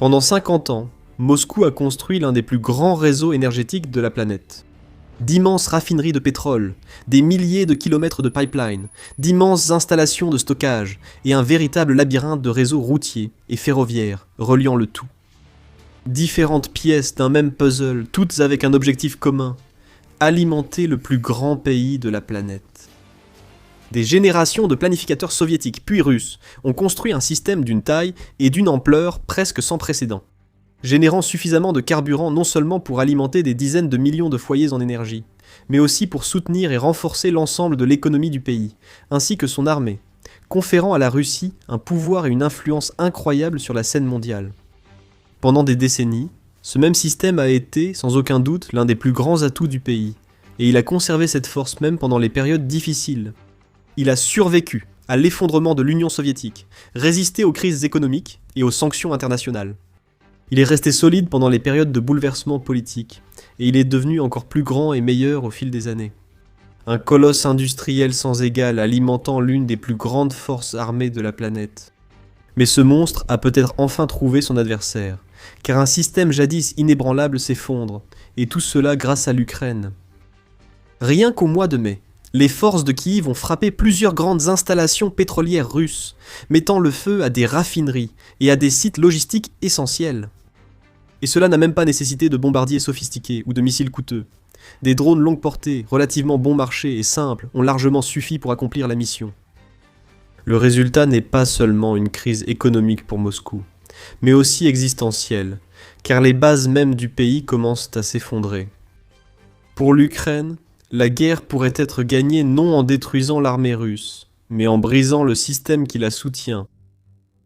Pendant 50 ans, Moscou a construit l'un des plus grands réseaux énergétiques de la planète. D'immenses raffineries de pétrole, des milliers de kilomètres de pipelines, d'immenses installations de stockage et un véritable labyrinthe de réseaux routiers et ferroviaires reliant le tout. Différentes pièces d'un même puzzle, toutes avec un objectif commun, alimenter le plus grand pays de la planète. Des générations de planificateurs soviétiques puis russes ont construit un système d'une taille et d'une ampleur presque sans précédent, générant suffisamment de carburant non seulement pour alimenter des dizaines de millions de foyers en énergie, mais aussi pour soutenir et renforcer l'ensemble de l'économie du pays, ainsi que son armée, conférant à la Russie un pouvoir et une influence incroyables sur la scène mondiale. Pendant des décennies, ce même système a été, sans aucun doute, l'un des plus grands atouts du pays, et il a conservé cette force même pendant les périodes difficiles. Il a survécu à l'effondrement de l'Union soviétique, résisté aux crises économiques et aux sanctions internationales. Il est resté solide pendant les périodes de bouleversement politique, et il est devenu encore plus grand et meilleur au fil des années. Un colosse industriel sans égal alimentant l'une des plus grandes forces armées de la planète. Mais ce monstre a peut-être enfin trouvé son adversaire, car un système jadis inébranlable s'effondre, et tout cela grâce à l'Ukraine. Rien qu'au mois de mai, les forces de Kiev ont frappé plusieurs grandes installations pétrolières russes, mettant le feu à des raffineries et à des sites logistiques essentiels. Et cela n'a même pas nécessité de bombardiers sophistiqués ou de missiles coûteux. Des drones longue portée, relativement bon marché et simples, ont largement suffi pour accomplir la mission. Le résultat n'est pas seulement une crise économique pour Moscou, mais aussi existentielle, car les bases mêmes du pays commencent à s'effondrer. Pour l'Ukraine, la guerre pourrait être gagnée non en détruisant l'armée russe, mais en brisant le système qui la soutient.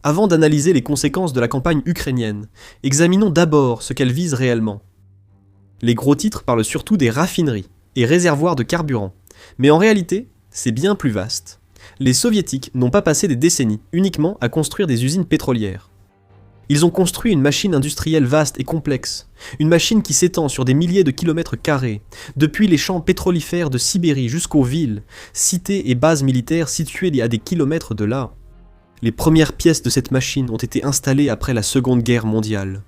Avant d'analyser les conséquences de la campagne ukrainienne, examinons d'abord ce qu'elle vise réellement. Les gros titres parlent surtout des raffineries et réservoirs de carburant, mais en réalité, c'est bien plus vaste. Les soviétiques n'ont pas passé des décennies uniquement à construire des usines pétrolières. Ils ont construit une machine industrielle vaste et complexe, une machine qui s'étend sur des milliers de kilomètres carrés, depuis les champs pétrolifères de Sibérie jusqu'aux villes, cités et bases militaires situées à des kilomètres de là. Les premières pièces de cette machine ont été installées après la Seconde Guerre mondiale.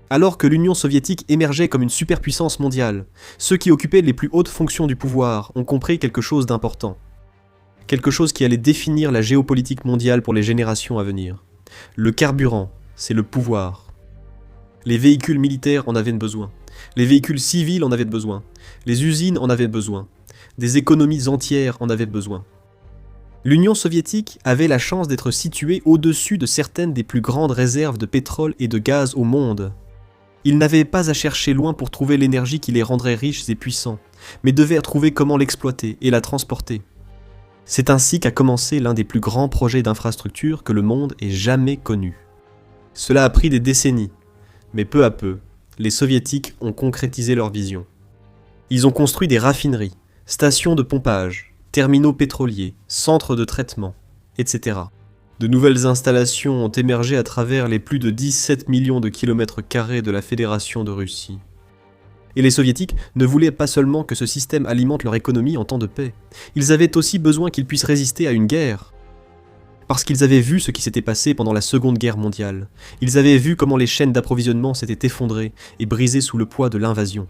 Alors que l'Union soviétique émergeait comme une superpuissance mondiale, ceux qui occupaient les plus hautes fonctions du pouvoir ont compris quelque chose d'important. Quelque chose qui allait définir la géopolitique mondiale pour les générations à venir. Le carburant, c'est le pouvoir. Les véhicules militaires en avaient besoin. Les véhicules civils en avaient besoin. Les usines en avaient besoin. Des économies entières en avaient besoin. L'Union soviétique avait la chance d'être située au-dessus de certaines des plus grandes réserves de pétrole et de gaz au monde. Ils n'avaient pas à chercher loin pour trouver l'énergie qui les rendrait riches et puissants, mais devaient trouver comment l'exploiter et la transporter. C'est ainsi qu'a commencé l'un des plus grands projets d'infrastructure que le monde ait jamais connu. Cela a pris des décennies, mais peu à peu, les soviétiques ont concrétisé leur vision. Ils ont construit des raffineries, stations de pompage, terminaux pétroliers, centres de traitement, etc. De nouvelles installations ont émergé à travers les plus de 17 millions de kilomètres carrés de la Fédération de Russie. Et les soviétiques ne voulaient pas seulement que ce système alimente leur économie en temps de paix, ils avaient aussi besoin qu'il puisse résister à une guerre. Parce qu'ils avaient vu ce qui s'était passé pendant la Seconde Guerre mondiale. Ils avaient vu comment les chaînes d'approvisionnement s'étaient effondrées et brisées sous le poids de l'invasion.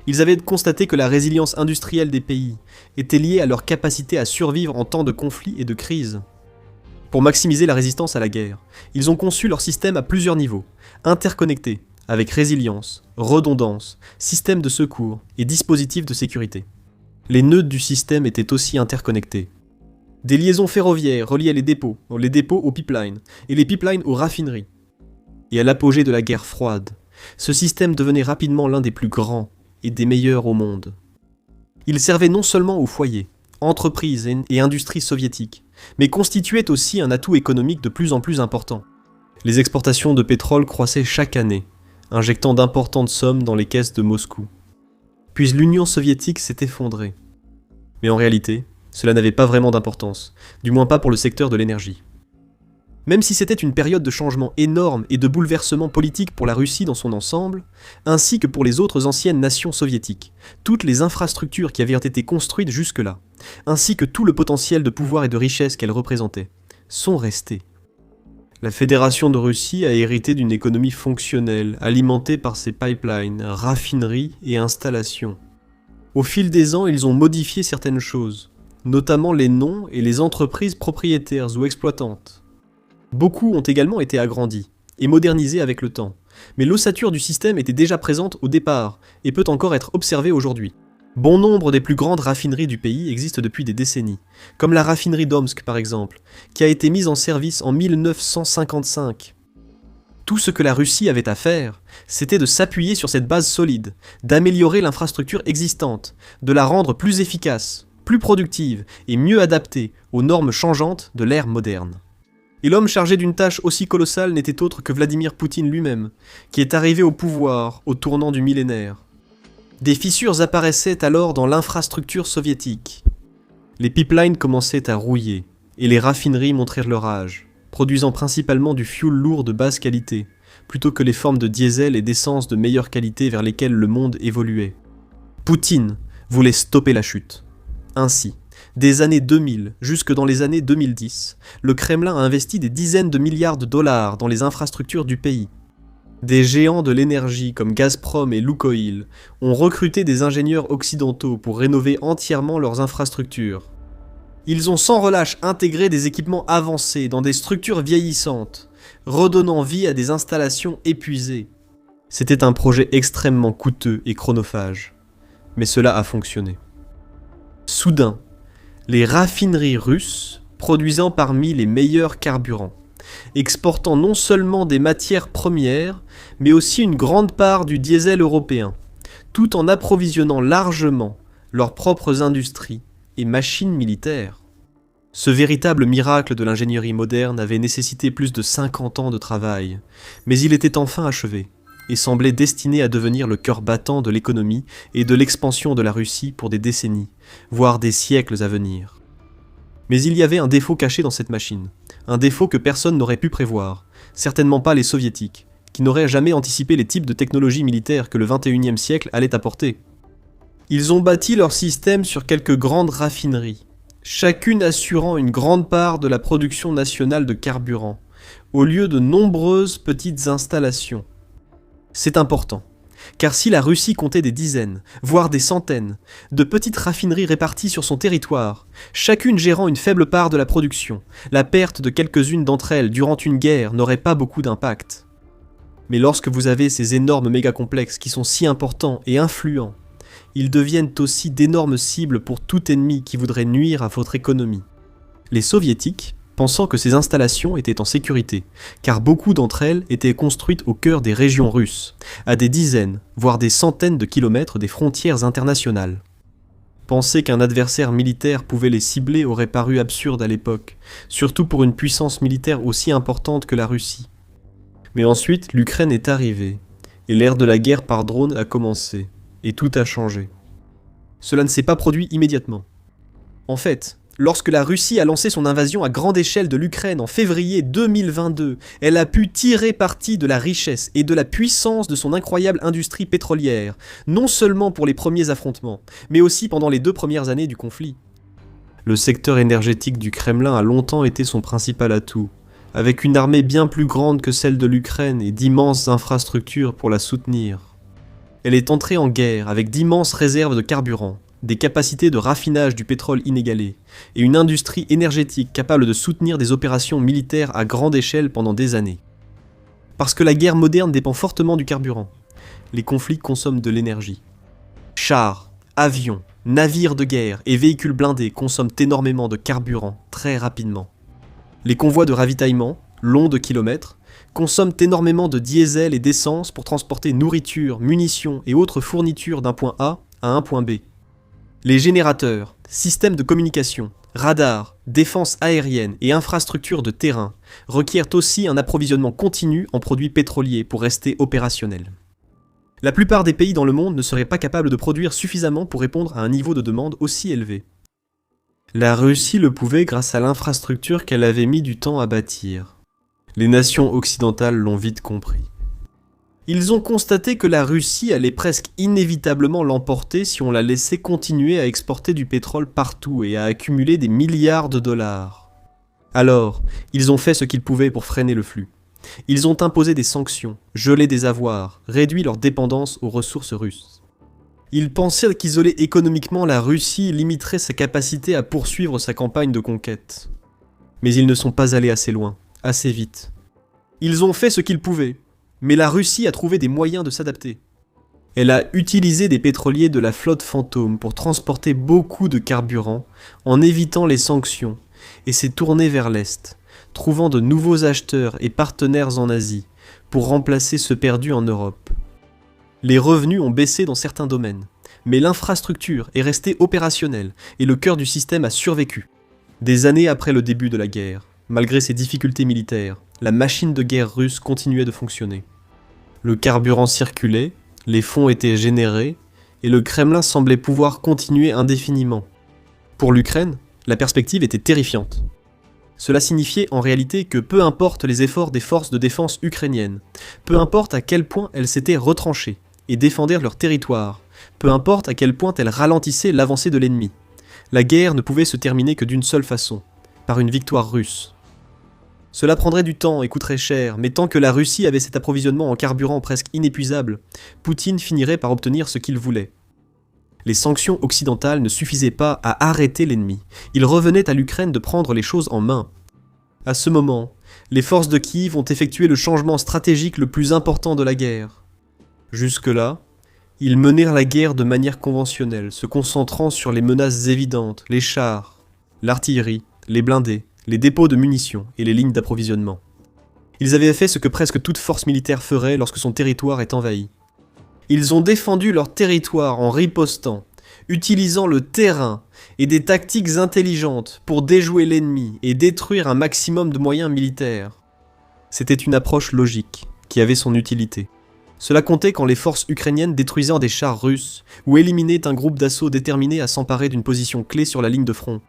Ils avaient constaté que la résilience industrielle des pays était liée à leur capacité à survivre en temps de conflits et de crises. Pour maximiser la résistance à la guerre, ils ont conçu leur système à plusieurs niveaux, interconnectés, avec résilience, redondance, système de secours et dispositifs de sécurité. Les nœuds du système étaient aussi interconnectés. Des liaisons ferroviaires reliaient les dépôts aux pipelines, et les pipelines aux raffineries. Et à l'apogée de la guerre froide, ce système devenait rapidement l'un des plus grands et des meilleurs au monde. Il servait non seulement aux foyers, entreprises et industries soviétiques, mais constituait aussi un atout économique de plus en plus important. Les exportations de pétrole croissaient chaque année, injectant d'importantes sommes dans les caisses de Moscou. Puis l'Union soviétique s'est effondrée. Mais en réalité, cela n'avait pas vraiment d'importance, du moins pas pour le secteur de l'énergie. Même si c'était une période de changement énorme et de bouleversement politique pour la Russie dans son ensemble, ainsi que pour les autres anciennes nations soviétiques, toutes les infrastructures qui avaient été construites jusque-là, ainsi que tout le potentiel de pouvoir et de richesse qu'elles représentaient, sont restées. La Fédération de Russie a hérité d'une économie fonctionnelle, alimentée par ses pipelines, raffineries et installations. Au fil des ans, ils ont modifié certaines choses, notamment les noms et les entreprises propriétaires ou exploitantes. Beaucoup ont également été agrandis et modernisés avec le temps, mais l'ossature du système était déjà présente au départ et peut encore être observée aujourd'hui. Bon nombre des plus grandes raffineries du pays existent depuis des décennies, comme la raffinerie d'Omsk par exemple, qui a été mise en service en 1955. Tout ce que la Russie avait à faire, c'était de s'appuyer sur cette base solide, d'améliorer l'infrastructure existante, de la rendre plus efficace, plus productive et mieux adaptée aux normes changeantes de l'ère moderne. Et l'homme chargé d'une tâche aussi colossale n'était autre que Vladimir Poutine lui-même, qui est arrivé au pouvoir au tournant du millénaire. Des fissures apparaissaient alors dans l'infrastructure soviétique. Les pipelines commençaient à rouiller, et les raffineries montrèrent leur âge, produisant principalement du fioul lourd de basse qualité, plutôt que les formes de diesel et d'essence de meilleure qualité vers lesquelles le monde évoluait. Poutine voulait stopper la chute. Ainsi, des années 2000 jusque dans les années 2010, le Kremlin a investi des dizaines de milliards de dollars dans les infrastructures du pays. Des géants de l'énergie comme Gazprom et Lukoil ont recruté des ingénieurs occidentaux pour rénover entièrement leurs infrastructures. Ils ont sans relâche intégré des équipements avancés dans des structures vieillissantes, redonnant vie à des installations épuisées. C'était un projet extrêmement coûteux et chronophage, mais cela a fonctionné. Soudain, les raffineries russes produisant parmi les meilleurs carburants, exportant non seulement des matières premières, mais aussi une grande part du diesel européen, tout en approvisionnant largement leurs propres industries et machines militaires. Ce véritable miracle de l'ingénierie moderne avait nécessité plus de 50 ans de travail, mais il était enfin achevé, et semblait destiné à devenir le cœur battant de l'économie et de l'expansion de la Russie pour des décennies, voire des siècles à venir. Mais il y avait un défaut caché dans cette machine, un défaut que personne n'aurait pu prévoir, certainement pas les soviétiques, qui n'auraient jamais anticipé les types de technologies militaires que le XXIe siècle allait apporter. Ils ont bâti leur système sur quelques grandes raffineries, chacune assurant une grande part de la production nationale de carburant, au lieu de nombreuses petites installations. C'est important, car si la Russie comptait des dizaines, voire des centaines, de petites raffineries réparties sur son territoire, chacune gérant une faible part de la production, la perte de quelques-unes d'entre elles durant une guerre n'aurait pas beaucoup d'impact. Mais lorsque vous avez ces énormes mégacomplexes qui sont si importants et influents, ils deviennent aussi d'énormes cibles pour tout ennemi qui voudrait nuire à votre économie. Les soviétiques, pensant que ces installations étaient en sécurité, car beaucoup d'entre elles étaient construites au cœur des régions russes, à des dizaines, voire des centaines de kilomètres des frontières internationales. Penser qu'un adversaire militaire pouvait les cibler aurait paru absurde à l'époque, surtout pour une puissance militaire aussi importante que la Russie. Mais ensuite, l'Ukraine est arrivée, et l'ère de la guerre par drone a commencé, et tout a changé. Cela ne s'est pas produit immédiatement. En fait, lorsque la Russie a lancé son invasion à grande échelle de l'Ukraine en février 2022, elle a pu tirer parti de la richesse et de la puissance de son incroyable industrie pétrolière, non seulement pour les premiers affrontements, mais aussi pendant les 2 premières années du conflit. Le secteur énergétique du Kremlin a longtemps été son principal atout, avec une armée bien plus grande que celle de l'Ukraine et d'immenses infrastructures pour la soutenir. Elle est entrée en guerre avec d'immenses réserves de carburant, des capacités de raffinage du pétrole inégalées, et une industrie énergétique capable de soutenir des opérations militaires à grande échelle pendant des années. Parce que la guerre moderne dépend fortement du carburant, les conflits consomment de l'énergie. Chars, avions, navires de guerre et véhicules blindés consomment énormément de carburant très rapidement. Les convois de ravitaillement, longs de kilomètres, consomment énormément de diesel et d'essence pour transporter nourriture, munitions et autres fournitures d'un point A à un point B. Les générateurs, systèmes de communication, radars, défense aérienne et infrastructures de terrain requièrent aussi un approvisionnement continu en produits pétroliers pour rester opérationnels. La plupart des pays dans le monde ne seraient pas capables de produire suffisamment pour répondre à un niveau de demande aussi élevé. La Russie le pouvait grâce à l'infrastructure qu'elle avait mis du temps à bâtir. Les nations occidentales l'ont vite compris. Ils ont constaté que la Russie allait presque inévitablement l'emporter si on la laissait continuer à exporter du pétrole partout et à accumuler des milliards de dollars. Alors, ils ont fait ce qu'ils pouvaient pour freiner le flux. Ils ont imposé des sanctions, gelé des avoirs, réduit leur dépendance aux ressources russes. Ils pensaient qu'isoler économiquement la Russie limiterait sa capacité à poursuivre sa campagne de conquête. Mais ils ne sont pas allés assez loin, assez vite. Ils ont fait ce qu'ils pouvaient, mais la Russie a trouvé des moyens de s'adapter. Elle a utilisé des pétroliers de la flotte fantôme pour transporter beaucoup de carburant en évitant les sanctions et s'est tournée vers l'Est, trouvant de nouveaux acheteurs et partenaires en Asie pour remplacer ceux perdus en Europe. Les revenus ont baissé dans certains domaines, mais l'infrastructure est restée opérationnelle et le cœur du système a survécu. Des années après le début de la guerre, malgré ses difficultés militaires, la machine de guerre russe continuait de fonctionner. Le carburant circulait, les fonds étaient générés, et le Kremlin semblait pouvoir continuer indéfiniment. Pour l'Ukraine, la perspective était terrifiante. Cela signifiait en réalité que peu importe les efforts des forces de défense ukrainiennes, peu importe à quel point elles s'étaient retranchées et défendaient leur territoire, peu importe à quel point elles ralentissaient l'avancée de l'ennemi, la guerre ne pouvait se terminer que d'une seule façon, par une victoire russe. Cela prendrait du temps et coûterait cher, mais tant que la Russie avait cet approvisionnement en carburant presque inépuisable, Poutine finirait par obtenir ce qu'il voulait. Les sanctions occidentales ne suffisaient pas à arrêter l'ennemi, il revenait à l'Ukraine de prendre les choses en main. À ce moment, les forces de Kiev ont effectué le changement stratégique le plus important de la guerre. Jusque-là, ils menèrent la guerre de manière conventionnelle, se concentrant sur les menaces évidentes, les chars, l'artillerie, les blindés, les dépôts de munitions et les lignes d'approvisionnement. Ils avaient fait ce que presque toute force militaire ferait lorsque son territoire est envahi. Ils ont défendu leur territoire en ripostant, utilisant le terrain et des tactiques intelligentes pour déjouer l'ennemi et détruire un maximum de moyens militaires. C'était une approche logique, qui avait son utilité. Cela comptait quand les forces ukrainiennes détruisaient des chars russes ou éliminaient un groupe d'assaut déterminé à s'emparer d'une position clé sur la ligne de front.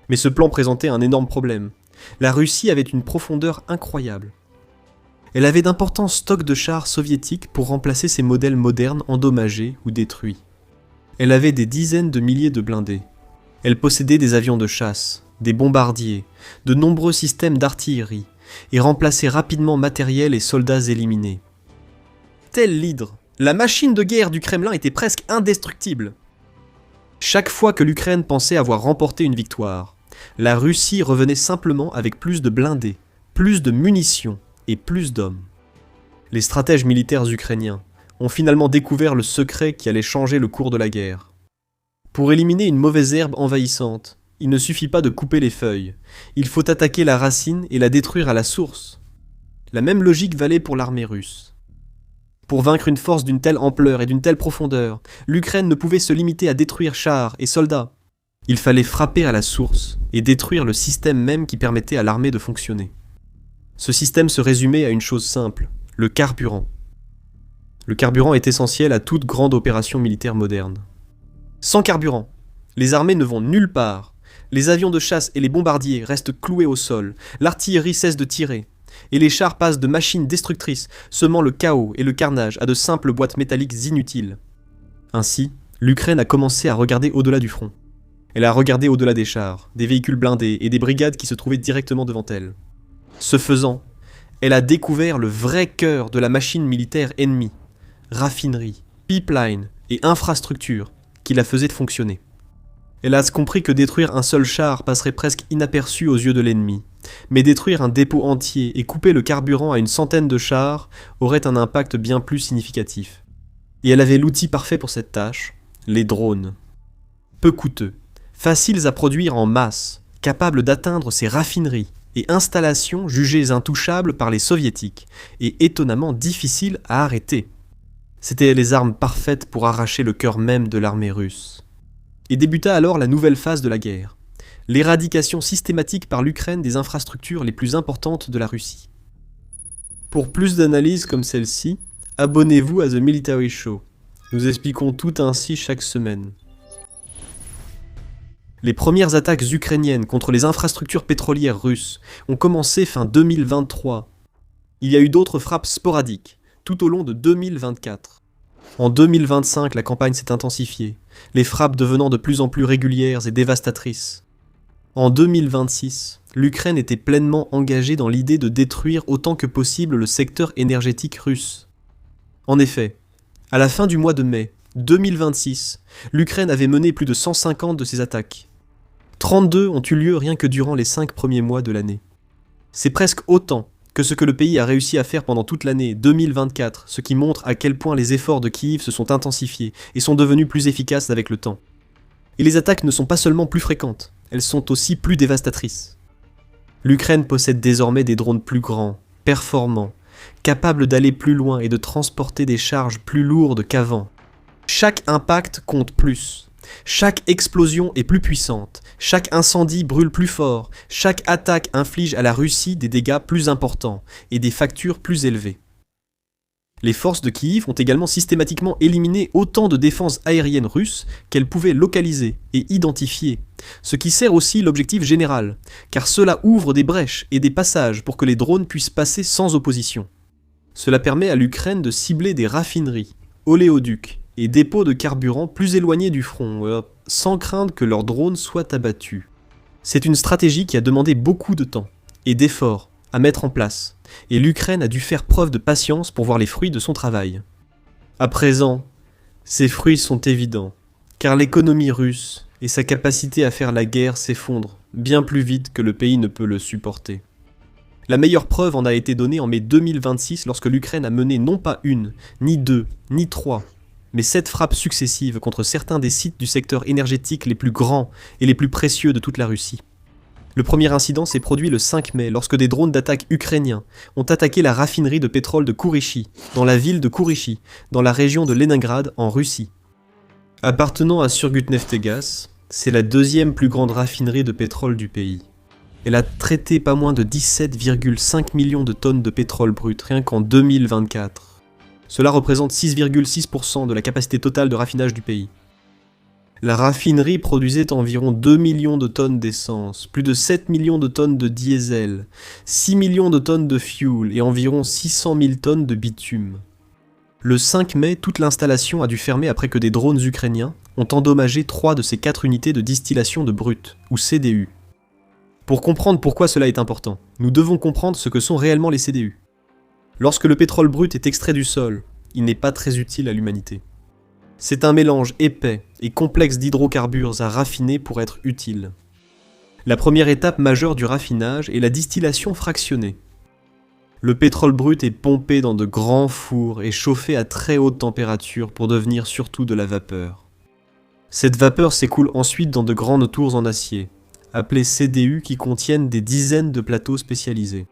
Mais ce plan présentait un énorme problème. La Russie avait une profondeur incroyable. Elle avait d'importants stocks de chars soviétiques pour remplacer ces modèles modernes endommagés ou détruits. Elle avait des dizaines de milliers de blindés. Elle possédait des avions de chasse, des bombardiers, de nombreux systèmes d'artillerie, et remplaçait rapidement matériel et soldats éliminés. Tel l'hydre, la machine de guerre du Kremlin était presque indestructible. Chaque fois que l'Ukraine pensait avoir remporté une victoire, la Russie revenait simplement avec plus de blindés, plus de munitions et plus d'hommes. Les stratèges militaires ukrainiens ont finalement découvert le secret qui allait changer le cours de la guerre. Pour éliminer une mauvaise herbe envahissante, il ne suffit pas de couper les feuilles, il faut attaquer la racine et la détruire à la source. La même logique valait pour l'armée russe. Pour vaincre une force d'une telle ampleur et d'une telle profondeur, l'Ukraine ne pouvait se limiter à détruire chars et soldats. Il fallait frapper à la source et détruire le système même qui permettait à l'armée de fonctionner. Ce système se résumait à une chose simple, le carburant. Le carburant est essentiel à toute grande opération militaire moderne. Sans carburant, les armées ne vont nulle part. Les avions de chasse et les bombardiers restent cloués au sol, l'artillerie cesse de tirer, et les chars passent de machines destructrices, semant le chaos et le carnage à de simples boîtes métalliques inutiles. Ainsi, l'Ukraine a commencé à regarder au-delà du front. Elle a regardé au-delà des chars, des véhicules blindés et des brigades qui se trouvaient directement devant elle. Ce faisant, elle a découvert le vrai cœur de la machine militaire ennemie, raffinerie, pipeline et infrastructure qui la faisaient fonctionner. Elle a compris que détruire un seul char passerait presque inaperçu aux yeux de l'ennemi, mais détruire un dépôt entier et couper le carburant à une centaine de chars aurait un impact bien plus significatif. Et elle avait l'outil parfait pour cette tâche, les drones. Peu coûteux, faciles à produire en masse, capables d'atteindre ces raffineries et installations jugées intouchables par les soviétiques et étonnamment difficiles à arrêter. C'étaient les armes parfaites pour arracher le cœur même de l'armée russe. Et débuta alors la nouvelle phase de la guerre, l'éradication systématique par l'Ukraine des infrastructures les plus importantes de la Russie. Pour plus d'analyses comme celle-ci, abonnez-vous à The Military Show. Nous expliquons tout ainsi chaque semaine. Les premières attaques ukrainiennes contre les infrastructures pétrolières russes ont commencé fin 2023. Il y a eu d'autres frappes sporadiques, tout au long de 2024. En 2025, la campagne s'est intensifiée, les frappes devenant de plus en plus régulières et dévastatrices. En 2026, l'Ukraine était pleinement engagée dans l'idée de détruire autant que possible le secteur énergétique russe. En effet, à la fin du mois de mai 2026, l'Ukraine avait mené plus de 150 de ces attaques. 32 ont eu lieu rien que durant les 5 premiers mois de l'année. C'est presque autant que ce que le pays a réussi à faire pendant toute l'année 2024, ce qui montre à quel point les efforts de Kiev se sont intensifiés et sont devenus plus efficaces avec le temps. Et les attaques ne sont pas seulement plus fréquentes, elles sont aussi plus dévastatrices. L'Ukraine possède désormais des drones plus grands, performants, capables d'aller plus loin et de transporter des charges plus lourdes qu'avant. Chaque impact compte plus. Chaque explosion est plus puissante, chaque incendie brûle plus fort, chaque attaque inflige à la Russie des dégâts plus importants et des factures plus élevées. Les forces de Kiev ont également systématiquement éliminé autant de défenses aériennes russes qu'elles pouvaient localiser et identifier, ce qui sert aussi l'objectif général, car cela ouvre des brèches et des passages pour que les drones puissent passer sans opposition. Cela permet à l'Ukraine de cibler des raffineries, oléoducs et dépôts de carburant plus éloignés du front, sans craindre que leurs drones soient abattus. C'est une stratégie qui a demandé beaucoup de temps et d'efforts à mettre en place, et l'Ukraine a dû faire preuve de patience pour voir les fruits de son travail. À présent, ces fruits sont évidents, car l'économie russe et sa capacité à faire la guerre s'effondrent bien plus vite que le pays ne peut le supporter. La meilleure preuve en a été donnée en mai 2026 lorsque l'Ukraine a mené non pas une, ni deux, ni trois, mais 7 frappes successives contre certains des sites du secteur énergétique les plus grands et les plus précieux de toute la Russie. Le premier incident s'est produit le 5 mai lorsque des drones d'attaque ukrainiens ont attaqué la raffinerie de pétrole de Kourichi, dans la ville de Kourichi, dans la région de Leningrad en Russie. Appartenant à Surgutneftegas, c'est la deuxième plus grande raffinerie de pétrole du pays. Elle a traité pas moins de 17,5 millions de tonnes de pétrole brut rien qu'en 2024. Cela représente 6,6% de la capacité totale de raffinage du pays. La raffinerie produisait environ 2 millions de tonnes d'essence, plus de 7 millions de tonnes de diesel, 6 millions de tonnes de fuel et environ 600 000 tonnes de bitume. Le 5 mai, toute l'installation a dû fermer après que des drones ukrainiens ont endommagé 3 de ces 4 unités de distillation de brut, ou CDU. Pour comprendre pourquoi cela est important, nous devons comprendre ce que sont réellement les CDU. Lorsque le pétrole brut est extrait du sol, il n'est pas très utile à l'humanité. C'est un mélange épais et complexe d'hydrocarbures à raffiner pour être utile. La première étape majeure du raffinage est la distillation fractionnée. Le pétrole brut est pompé dans de grands fours et chauffé à très haute température pour devenir surtout de la vapeur. Cette vapeur s'écoule ensuite dans de grandes tours en acier, appelées CDU, qui contiennent des dizaines de plateaux spécialisés.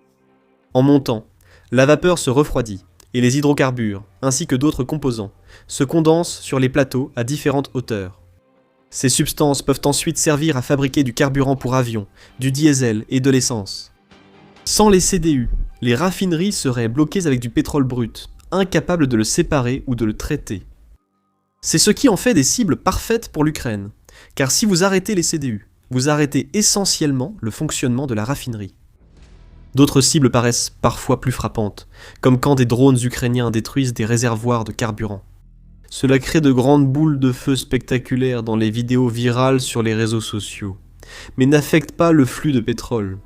En montant, la vapeur se refroidit, et les hydrocarbures, ainsi que d'autres composants, se condensent sur les plateaux à différentes hauteurs. Ces substances peuvent ensuite servir à fabriquer du carburant pour avions, du diesel et de l'essence. Sans les CDU, les raffineries seraient bloquées avec du pétrole brut, incapables de le séparer ou de le traiter. C'est ce qui en fait des cibles parfaites pour l'Ukraine, car si vous arrêtez les CDU, vous arrêtez essentiellement le fonctionnement de la raffinerie. D'autres cibles paraissent parfois plus frappantes, comme quand des drones ukrainiens détruisent des réservoirs de carburant. Cela crée de grandes boules de feu spectaculaires dans les vidéos virales sur les réseaux sociaux, mais n'affecte pas le flux de pétrole.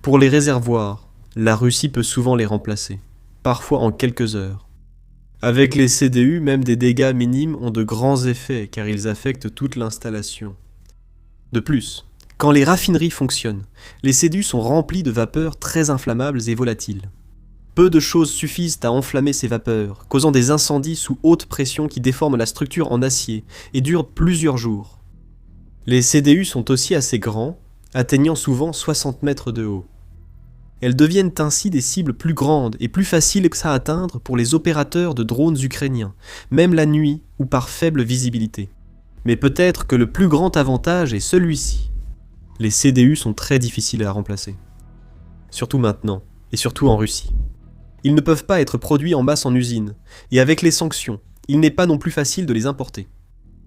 Pour les réservoirs, la Russie peut souvent les remplacer, parfois en quelques heures. Avec les CDU, même des dégâts minimes ont de grands effets car ils affectent toute l'installation. De plus, quand les raffineries fonctionnent, les CDU sont remplis de vapeurs très inflammables et volatiles. Peu de choses suffisent à enflammer ces vapeurs, causant des incendies sous haute pression qui déforment la structure en acier et durent plusieurs jours. Les CDU sont aussi assez grands, atteignant souvent 60 mètres de haut. Elles deviennent ainsi des cibles plus grandes et plus faciles à atteindre pour les opérateurs de drones ukrainiens, même la nuit ou par faible visibilité. Mais peut-être que le plus grand avantage est celui-ci. Les CDU sont très difficiles à remplacer. Surtout maintenant, et surtout en Russie. Ils ne peuvent pas être produits en masse en usine, et avec les sanctions, il n'est pas non plus facile de les importer.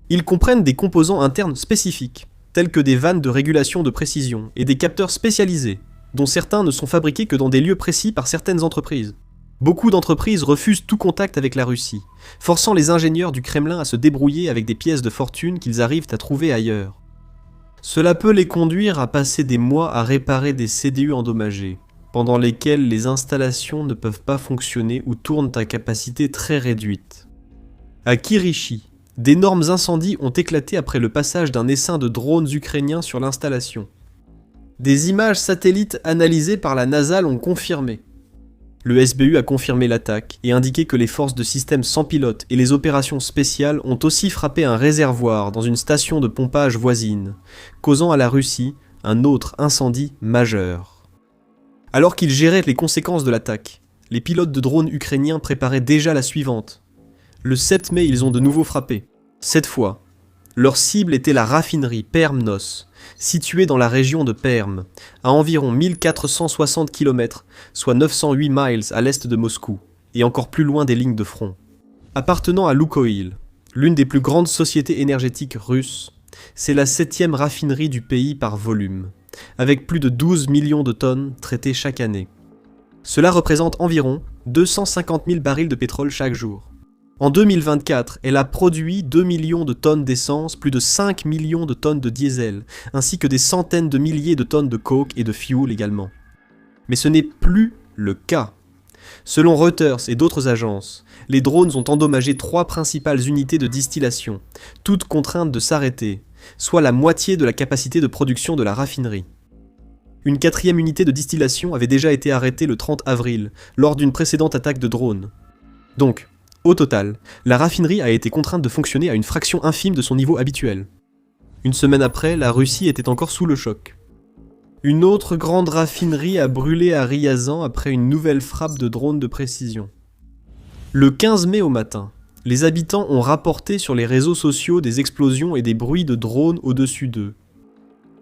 Ils comprennent des composants internes spécifiques, tels que des vannes de régulation de précision et des capteurs spécialisés, dont certains ne sont fabriqués que dans des lieux précis par certaines entreprises. Beaucoup d'entreprises refusent tout contact avec la Russie, forçant les ingénieurs du Kremlin à se débrouiller avec des pièces de fortune qu'ils arrivent à trouver ailleurs. Cela peut les conduire à passer des mois à réparer des CDU endommagés, pendant lesquels les installations ne peuvent pas fonctionner ou tournent à capacité très réduite. À Kirishi, d'énormes incendies ont éclaté après le passage d'un essaim de drones ukrainiens sur l'installation. Des images satellites analysées par la NASA l'ont confirmé. Le SBU a confirmé l'attaque et indiqué que les forces de système sans pilote et les opérations spéciales ont aussi frappé un réservoir dans une station de pompage voisine, causant à la Russie un autre incendie majeur. Alors qu'ils géraient les conséquences de l'attaque, les pilotes de drones ukrainiens préparaient déjà la suivante. Le 7 mai, ils ont de nouveau frappé. Cette fois, leur cible était la raffinerie Permnos, située dans la région de Perm, à environ 1460 km, soit 908 miles à l'est de Moscou, et encore plus loin des lignes de front. Appartenant à Lukoil, l'une des plus grandes sociétés énergétiques russes, c'est la 7e raffinerie du pays par volume, avec plus de 12 millions de tonnes traitées chaque année. Cela représente environ 250 000 barils de pétrole chaque jour. En 2024, elle a produit 2 millions de tonnes d'essence, plus de 5 millions de tonnes de diesel, ainsi que des centaines de milliers de tonnes de coke et de fuel également. Mais ce n'est plus le cas. Selon Reuters et d'autres agences, les drones ont endommagé 3 principales unités de distillation, toutes contraintes de s'arrêter, soit la moitié de la capacité de production de la raffinerie. Une 4e unité de distillation avait déjà été arrêtée le 30 avril, lors d'une précédente attaque de drone. Donc, au total, la raffinerie a été contrainte de fonctionner à une fraction infime de son niveau habituel. Une semaine après, la Russie était encore sous le choc. Une autre grande raffinerie a brûlé à Ryazan après une nouvelle frappe de drone de précision. Le 15 mai au matin, les habitants ont rapporté sur les réseaux sociaux des explosions et des bruits de drones au-dessus d'eux.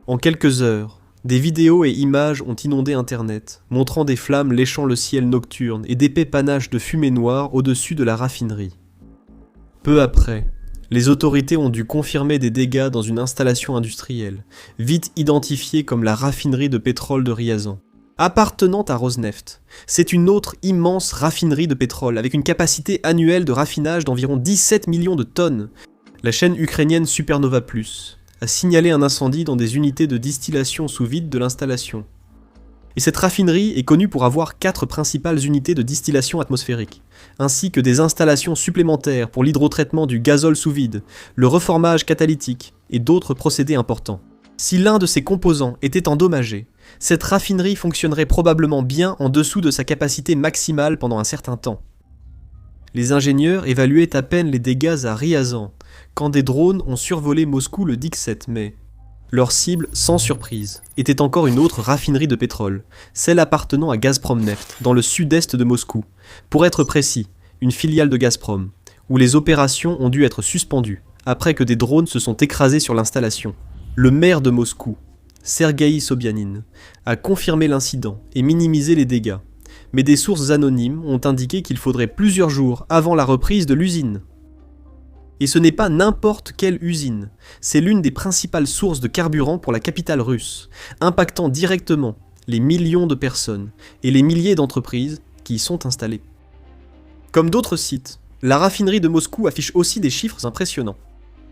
En quelques heures, des vidéos et images ont inondé Internet, montrant des flammes léchant le ciel nocturne et d'épais panaches de fumée noire au-dessus de la raffinerie. Peu après, les autorités ont dû confirmer des dégâts dans une installation industrielle, vite identifiée comme la raffinerie de pétrole de Ryazan. Appartenant à Rosneft, c'est une autre immense raffinerie de pétrole avec une capacité annuelle de raffinage d'environ 17 millions de tonnes. La chaîne ukrainienne Supernova Plus a signalé un incendie dans des unités de distillation sous vide de l'installation. Et cette raffinerie est connue pour avoir 4 principales unités de distillation atmosphérique, ainsi que des installations supplémentaires pour l'hydrotraitement du gazole sous vide, le reformage catalytique et d'autres procédés importants. Si l'un de ses composants était endommagé, cette raffinerie fonctionnerait probablement bien en dessous de sa capacité maximale pendant un certain temps. Les ingénieurs évaluaient à peine les dégâts à Ryazan, quand des drones ont survolé Moscou le 17 mai. Leur cible, sans surprise, était encore une autre raffinerie de pétrole, celle appartenant à Gazprom Neft, dans le sud-est de Moscou. Pour être précis, une filiale de Gazprom, où les opérations ont dû être suspendues, après que des drones se sont écrasés sur l'installation. Le maire de Moscou, Sergueï Sobyanin, a confirmé l'incident et minimisé les dégâts, mais des sources anonymes ont indiqué qu'il faudrait plusieurs jours avant la reprise de l'usine. Et ce n'est pas n'importe quelle usine, c'est l'une des principales sources de carburant pour la capitale russe, impactant directement les millions de personnes et les milliers d'entreprises qui y sont installées. Comme d'autres sites, la raffinerie de Moscou affiche aussi des chiffres impressionnants.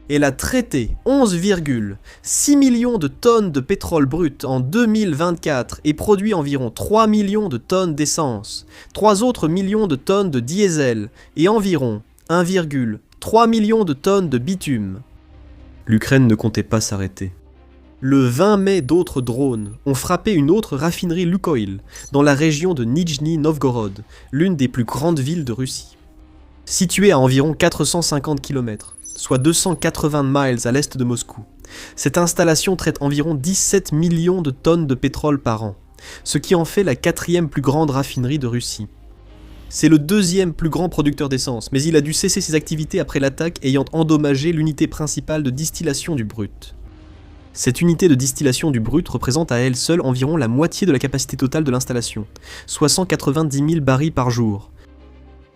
Elle a traité 11,6 millions de tonnes de pétrole brut en 2024 et produit environ 3 millions de tonnes d'essence, 3 autres millions de tonnes de diesel et environ 1,3 million de tonnes de bitume. L'Ukraine ne comptait pas s'arrêter. Le 20 mai, d'autres drones ont frappé une autre raffinerie Lukoil dans la région de Nijni Novgorod, l'une des plus grandes villes de Russie. Située à environ 450 km, soit 280 miles à l'est de Moscou, cette installation traite environ 17 millions de tonnes de pétrole par an, ce qui en fait la 4e plus grande raffinerie de Russie. C'est le 2e plus grand producteur d'essence, mais il a dû cesser ses activités après l'attaque ayant endommagé l'unité principale de distillation du brut. Cette unité de distillation du brut représente à elle seule environ la moitié de la capacité totale de l'installation, soit 190 000 barils par jour.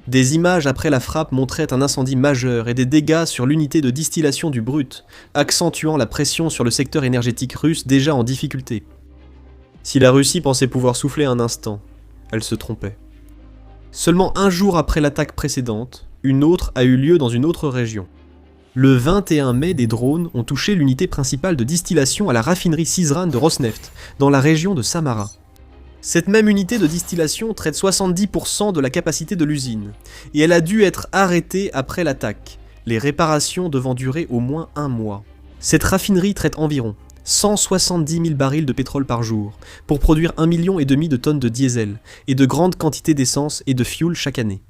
Des images après la frappe montraient un incendie majeur et des dégâts sur l'unité de distillation du brut, accentuant la pression sur le secteur énergétique russe déjà en difficulté. Si la Russie pensait pouvoir souffler un instant, elle se trompait. Seulement un jour après l'attaque précédente, une autre a eu lieu dans une autre région. Le 21 mai, des drones ont touché l'unité principale de distillation à la raffinerie Syzran de Rosneft, dans la région de Samara. Cette même unité de distillation traite 70% de la capacité de l'usine, et elle a dû être arrêtée après l'attaque, les réparations devant durer au moins 1 mois. Cette raffinerie traite environ 170 000 barils de pétrole par jour, pour produire 1,5 million de tonnes de diesel, et de grandes quantités d'essence et de fioul chaque année.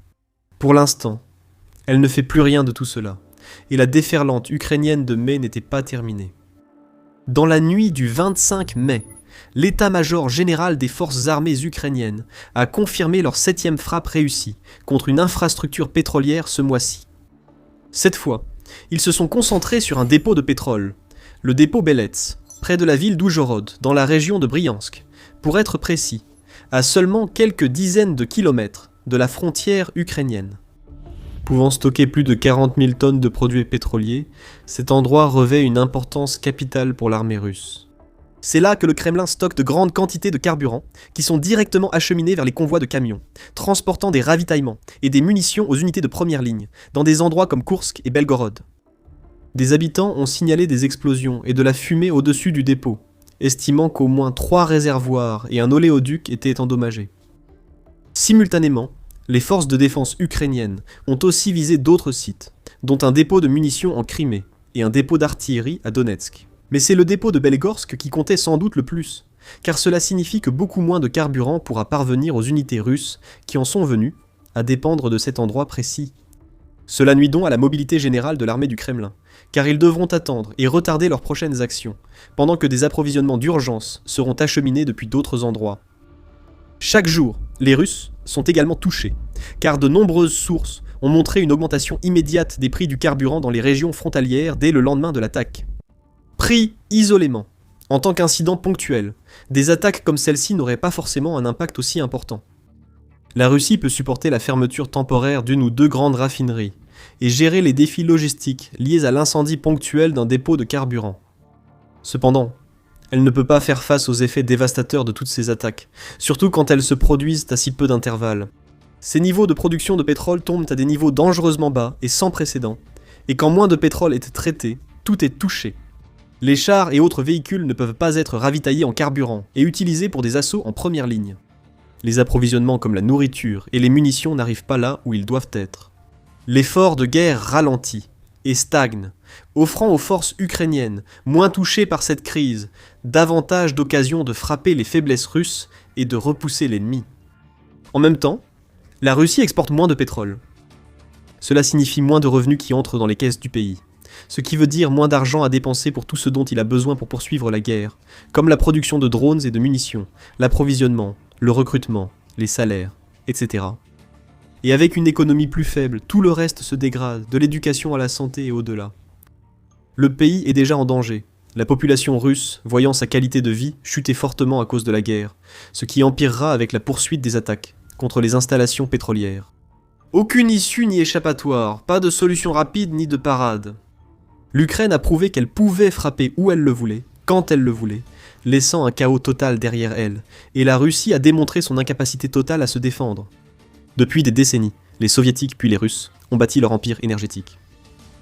Pour l'instant, elle ne fait plus rien de tout cela, et la déferlante ukrainienne de mai n'était pas terminée. Dans la nuit du 25 mai, l'état-major général des forces armées ukrainiennes a confirmé leur 7e frappe réussie contre une infrastructure pétrolière ce mois-ci. Cette fois, ils se sont concentrés sur un dépôt de pétrole, le dépôt Belets, près de la ville d'Oujhorod, dans la région de Bryansk, pour être précis, à seulement quelques dizaines de kilomètres de la frontière ukrainienne. Pouvant stocker plus de 40 000 tonnes de produits pétroliers, cet endroit revêt une importance capitale pour l'armée russe. C'est là que le Kremlin stocke de grandes quantités de carburant qui sont directement acheminés vers les convois de camions, transportant des ravitaillements et des munitions aux unités de première ligne, dans des endroits comme Koursk et Belgorod. Des habitants ont signalé des explosions et de la fumée au-dessus du dépôt, estimant qu'au moins 3 réservoirs et un oléoduc étaient endommagés. Simultanément, les forces de défense ukrainiennes ont aussi visé d'autres sites, dont un dépôt de munitions en Crimée et un dépôt d'artillerie à Donetsk. Mais c'est le dépôt de Belgorsk qui comptait sans doute le plus, car cela signifie que beaucoup moins de carburant pourra parvenir aux unités russes qui en sont venues à dépendre de cet endroit précis. Cela nuit donc à la mobilité générale de l'armée du Kremlin, car ils devront attendre et retarder leurs prochaines actions, pendant que des approvisionnements d'urgence seront acheminés depuis d'autres endroits. Chaque jour, les Russes sont également touchés, car de nombreuses sources ont montré une augmentation immédiate des prix du carburant dans les régions frontalières dès le lendemain de l'attaque. Pris isolément, en tant qu'incident ponctuel, des attaques comme celle-ci n'auraient pas forcément un impact aussi important. La Russie peut supporter la fermeture temporaire d'une ou 2 grandes raffineries, et gérer les défis logistiques liés à l'incendie ponctuel d'un dépôt de carburant. Cependant, elle ne peut pas faire face aux effets dévastateurs de toutes ces attaques, surtout quand elles se produisent à si peu d'intervalle. Ces niveaux de production de pétrole tombent à des niveaux dangereusement bas et sans précédent, et quand moins de pétrole est traité, tout est touché. Les chars et autres véhicules ne peuvent pas être ravitaillés en carburant et utilisés pour des assauts en première ligne. Les approvisionnements comme la nourriture et les munitions n'arrivent pas là où ils doivent être. L'effort de guerre ralentit et stagne, offrant aux forces ukrainiennes, moins touchées par cette crise, davantage d'occasions de frapper les faiblesses russes et de repousser l'ennemi. En même temps, la Russie exporte moins de pétrole. Cela signifie moins de revenus qui entrent dans les caisses du pays, ce qui veut dire moins d'argent à dépenser pour tout ce dont il a besoin pour poursuivre la guerre, comme la production de drones et de munitions, l'approvisionnement, le recrutement, les salaires, etc. Et avec une économie plus faible, tout le reste se dégrade, de l'éducation à la santé et au-delà. Le pays est déjà en danger, la population russe, voyant sa qualité de vie chuter fortement à cause de la guerre, ce qui empirera avec la poursuite des attaques contre les installations pétrolières. Aucune issue ni échappatoire, pas de solution rapide ni de parade. L'Ukraine a prouvé qu'elle pouvait frapper où elle le voulait, quand elle le voulait, laissant un chaos total derrière elle, et la Russie a démontré son incapacité totale à se défendre. Depuis des décennies, les Soviétiques puis les Russes ont bâti leur empire énergétique.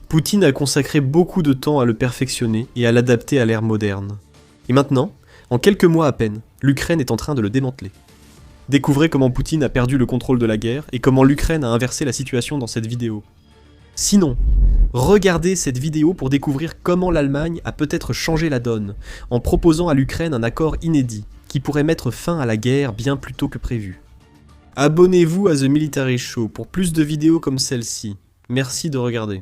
Poutine a consacré beaucoup de temps à le perfectionner et à l'adapter à l'ère moderne. Et maintenant, en quelques mois à peine, l'Ukraine est en train de le démanteler. Découvrez comment Poutine a perdu le contrôle de la guerre et comment l'Ukraine a inversé la situation dans cette vidéo. Sinon, regardez cette vidéo pour découvrir comment l'Allemagne a peut-être changé la donne, en proposant à l'Ukraine un accord inédit, qui pourrait mettre fin à la guerre bien plus tôt que prévu. Abonnez-vous à The Military Show pour plus de vidéos comme celle-ci. Merci de regarder.